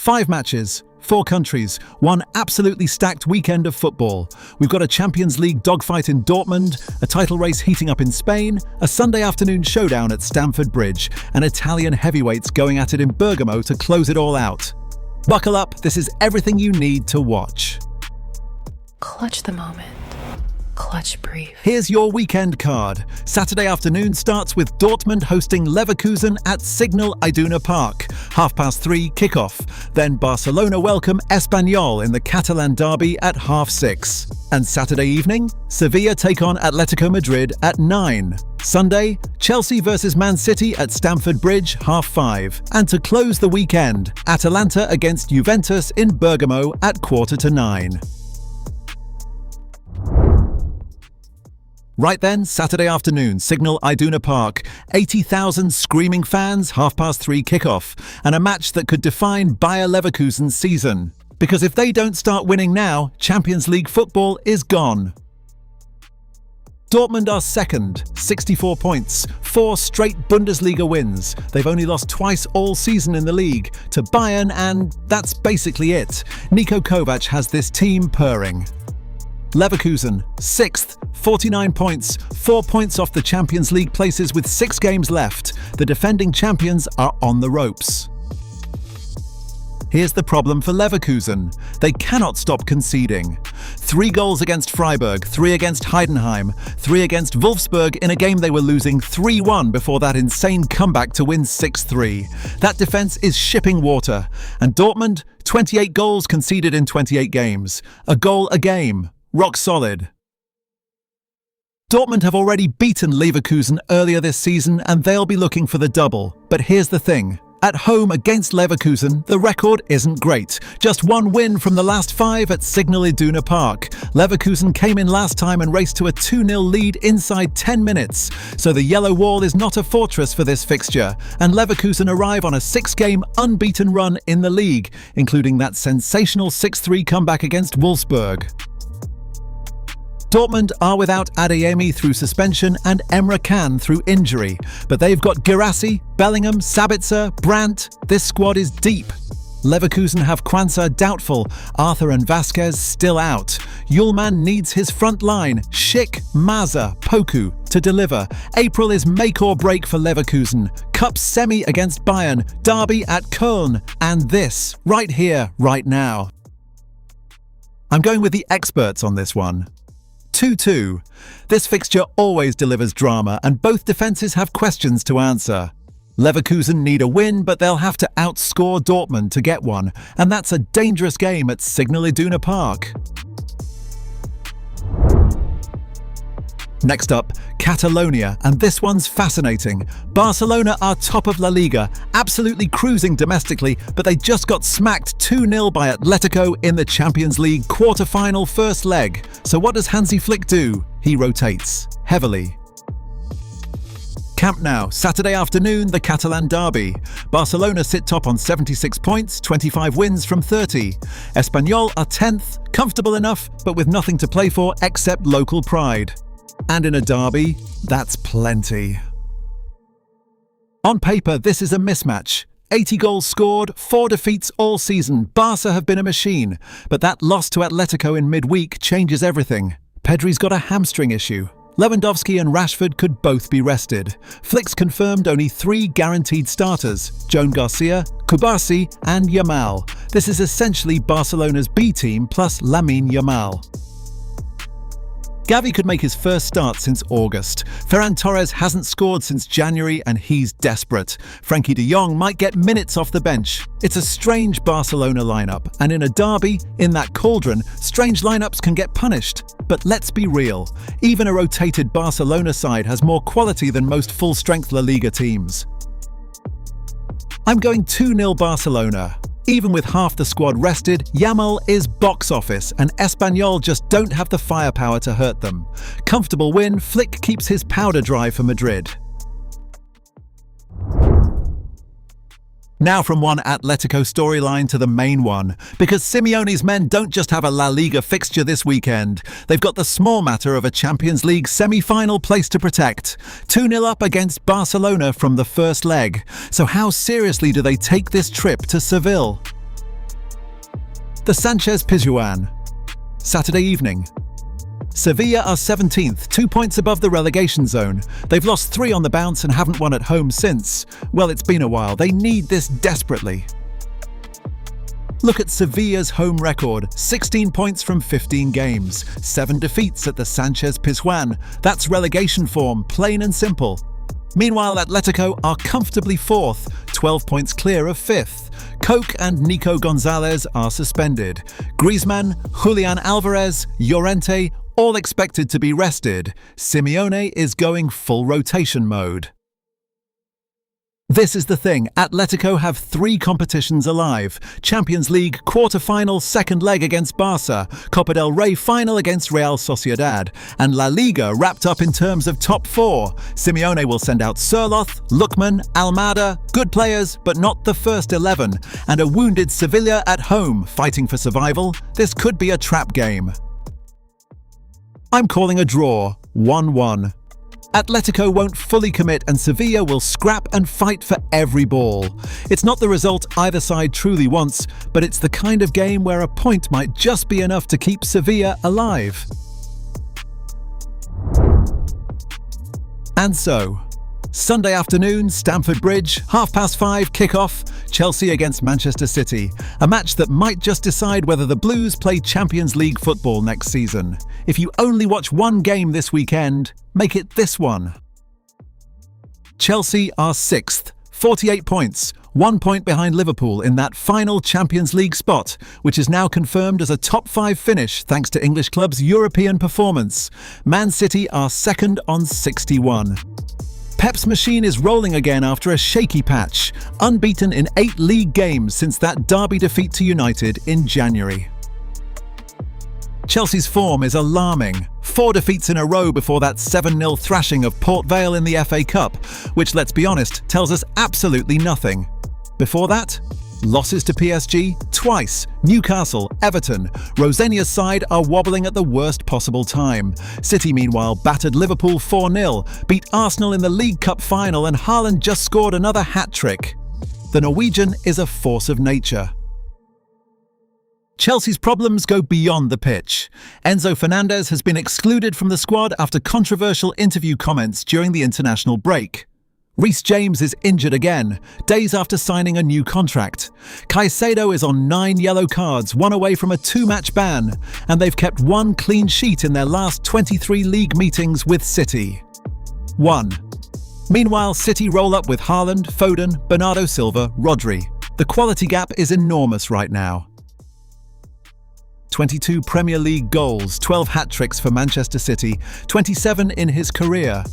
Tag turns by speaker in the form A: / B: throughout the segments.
A: 5 matches, 4 countries, one absolutely stacked weekend of football. We've got a Champions League dogfight in Dortmund, a title race heating up in Spain, a Sunday afternoon showdown at Stamford Bridge, and Italian heavyweights going at it in Bergamo to close it all out. Buckle up, this is everything you need to watch.
B: Clutch the moment. Clutch brief.
A: Here's your weekend card. Saturday afternoon starts with Dortmund hosting Leverkusen at Signal Iduna Park. 3:30 kickoff. Then Barcelona welcome Espanyol in the Catalan derby at 6:30. And Saturday evening, Sevilla take on Atletico Madrid at 9. Sunday, Chelsea versus Man City at Stamford Bridge, 5:30. And to close the weekend, Atalanta against Juventus in Bergamo at 8:45. Right then, Saturday afternoon, Signal Iduna Park, 80,000 screaming fans, 3:30 kickoff, and a match that could define Bayer Leverkusen's season. Because if they don't start winning now, Champions League football is gone. Dortmund are second, 64 points, 4 straight Bundesliga wins. They've only lost twice all season in the league, to Bayern, and that's basically it. Niko Kovac has this team purring. Leverkusen, 6th, 49 points, 4 points off the Champions League places with 6 games left. The defending champions are on the ropes. Here's the problem for Leverkusen. They cannot stop conceding. 3 goals against Freiburg, 3 against Heidenheim, 3 against Wolfsburg in a game they were losing 3-1 before that insane comeback to win 6-3. That defence is shipping water. And Dortmund, 28 goals conceded in 28 games. A goal a game. Rock solid. Dortmund have already beaten Leverkusen earlier this season and they'll be looking for the double. But here's the thing. At home against Leverkusen, the record isn't great. Just 1 win from the last 5 at Signal Iduna Park. Leverkusen came in last time and raced to a 2-0 lead inside 10 minutes. So the yellow wall is not a fortress for this fixture. And Leverkusen arrive on a 6-game unbeaten run in the league, including that sensational 6-3 comeback against Wolfsburg. Dortmund are without Adeyemi through suspension and Emre Can through injury, but they've got Guirassy, Bellingham, Sabitzer, Brandt. This squad is deep. Leverkusen have Quansah doubtful, Arthur and Vasquez still out. Ullmann needs his front line, Schick, Maza, Poku to deliver. April is make or break for Leverkusen. Cup semi against Bayern, derby at Köln, and this, right here, right now. I'm going with the experts on this one. 2-2. This fixture always delivers drama and both defences have questions to answer. Leverkusen need a win, but they'll have to outscore Dortmund to get one, and that's a dangerous game at Signal Iduna Park. Next up, Catalonia, and this one's fascinating. Barcelona are top of La Liga, absolutely cruising domestically, but they just got smacked 2-0 by Atletico in the Champions League quarter-final first leg. So what does Hansi Flick do? He rotates, heavily. Camp Nou, Saturday afternoon, the Catalan derby. Barcelona sit top on 76 points, 25 wins from 30. Espanyol are 10th, comfortable enough, but with nothing to play for except local pride. And in a derby, that's plenty. On paper, this is a mismatch. 80 goals scored, 4 defeats all season. Barca have been a machine, but that loss to Atletico in midweek changes everything. Pedri's got a hamstring issue. Lewandowski and Rashford could both be rested. Flick's confirmed only 3 guaranteed starters: Joan Garcia, Kubasi and Yamal. This is essentially Barcelona's B team plus Lamine Yamal. Gavi could make his first start since August. Ferran Torres hasn't scored since January and he's desperate. Frenkie de Jong might get minutes off the bench. It's a strange Barcelona lineup, and in a derby, in that cauldron, strange lineups can get punished. But let's be real, even a rotated Barcelona side has more quality than most full-strength La Liga teams. I'm going 2-0 Barcelona. Even with half the squad rested, Yamal is box office and Espanyol just don't have the firepower to hurt them. Comfortable win, Flick keeps his powder dry for Madrid. Now from one Atletico storyline to the main one, because Simeone's men don't just have a La Liga fixture this weekend. They've got the small matter of a Champions League semi-final place to protect. 2-0 up against Barcelona from the first leg. So how seriously do they take this trip to Seville? The Sanchez Pizjuan. Saturday evening. Sevilla are 17th, 2 points above the relegation zone. They've lost 3 on the bounce and haven't won at home since. Well, it's been a while. They need this desperately. Look at Sevilla's home record, 16 points from 15 games, 7 defeats at the Sanchez Pizjuan. That's relegation form, plain and simple. Meanwhile, Atletico are comfortably 4th, 12 points clear of 5th. Coke and Nico Gonzalez are suspended. Griezmann, Julian Alvarez, Llorente, all expected to be rested. Simeone is going full rotation mode. This is the thing, Atletico have 3 competitions alive. Champions League quarter-final second leg against Barca, Copa del Rey final against Real Sociedad, and La Liga wrapped up in terms of top 4. Simeone will send out Sørloth, Lookman, Almada, good players but not the first 11, and a wounded Sevilla at home fighting for survival. This could be a trap game. I'm calling a draw, 1-1. Atletico won't fully commit and Sevilla will scrap and fight for every ball. It's not the result either side truly wants, but it's the kind of game where a point might just be enough to keep Sevilla alive. And so, Sunday afternoon, Stamford Bridge, 5:30 kick-off, Chelsea against Manchester City. A match that might just decide whether the Blues play Champions League football next season. If you only watch one game this weekend, make it this one. Chelsea are 6th, 48 points, 1 point behind Liverpool in that final Champions League spot, which is now confirmed as a top 5 finish thanks to English clubs' European performance. Man City are 2nd on 61. Pep's machine is rolling again after a shaky patch, unbeaten in 8 league games since that derby defeat to United in January. Chelsea's form is alarming. 4 defeats in a row before that 7-0 thrashing of Port Vale in the FA Cup, which, let's be honest, tells us absolutely nothing. Before that, losses to PSG twice, Newcastle, Everton. Rosenior's side are wobbling at the worst possible time. City, meanwhile, battered Liverpool 4-0, beat Arsenal in the League Cup final, and Haaland just scored another hat-trick. The Norwegian is a force of nature. Chelsea's problems go beyond the pitch. Enzo Fernandez has been excluded from the squad after controversial interview comments during the international break. Reece James is injured again, days after signing a new contract. Caicedo is on 9 yellow cards, 1 away from a 2-match ban, and they've kept 1 clean sheet in their last 23 league meetings with City. 1. Meanwhile, City roll up with Haaland, Foden, Bernardo Silva, Rodri. The quality gap is enormous right now. 22 Premier League goals, 12 hat-tricks for Manchester City, 27 in his career.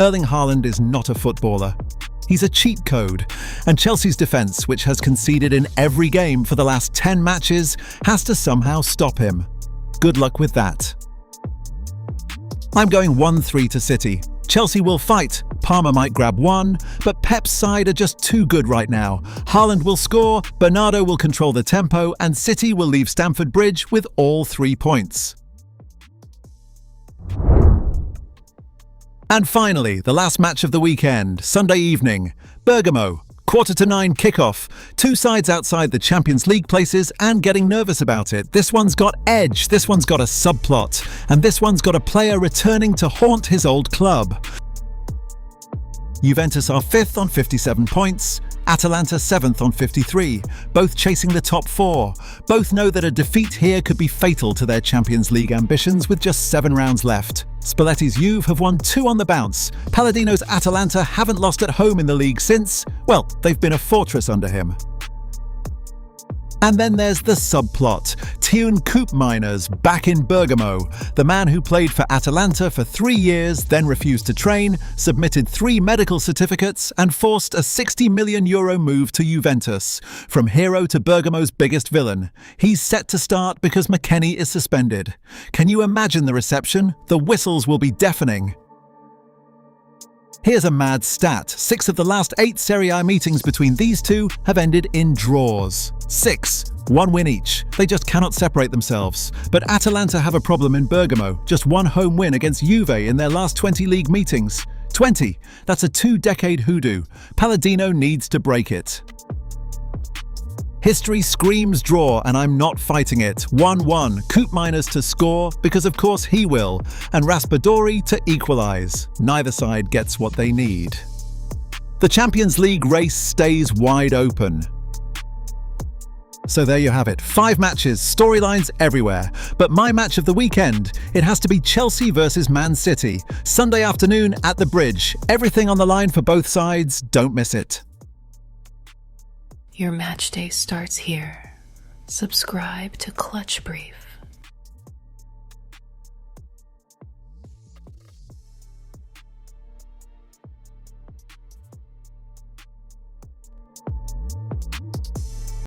A: Erling Haaland is not a footballer. He's a cheat code, and Chelsea's defence, which has conceded in every game for the last 10 matches, has to somehow stop him. Good luck with that. I'm going 1-3 to City. Chelsea will fight, Palmer might grab 1, but Pep's side are just too good right now. Haaland will score, Bernardo will control the tempo, and City will leave Stamford Bridge with all 3 points. And finally, the last match of the weekend, Sunday evening. Bergamo, 8:45 kickoff. 2 sides outside the Champions League places and getting nervous about it. This one's got edge, this one's got a subplot, and this one's got a player returning to haunt his old club. Juventus are 5th on 57 points, Atalanta 7th on 53, both chasing the top 4. Both know that a defeat here could be fatal to their Champions League ambitions with just 7 rounds left. Spalletti's Juve have won 2 on the bounce. Palladino's Atalanta haven't lost at home in the league since, well, they've been a fortress under him. And then there's the subplot. Teun Koopmeiners back in Bergamo. The man who played for Atalanta for 3 years, then refused to train, submitted 3 medical certificates and forced a €60 million move to Juventus. From hero to Bergamo's biggest villain. He's set to start because McKennie is suspended. Can you imagine the reception? The whistles will be deafening. Here's a mad stat. 6 of the last 8 Serie A meetings between these two have ended in draws. 6. 1 win each. They just cannot separate themselves. But Atalanta have a problem in Bergamo. Just 1 home win against Juve in their last 20 league meetings. 20. That's a 2-decade hoodoo. Palladino needs to break it. History screams draw, and I'm not fighting it. 1-1, Koopmeiners to score, because of course he will, and Raspadori to equalise. Neither side gets what they need. The Champions League race stays wide open. So there you have it. 5 matches, storylines everywhere. But my match of the weekend, it has to be Chelsea versus Man City. Sunday afternoon at the Bridge. Everything on the line for both sides. Don't miss it.
B: Your match day starts here. Subscribe to Clutch Brief.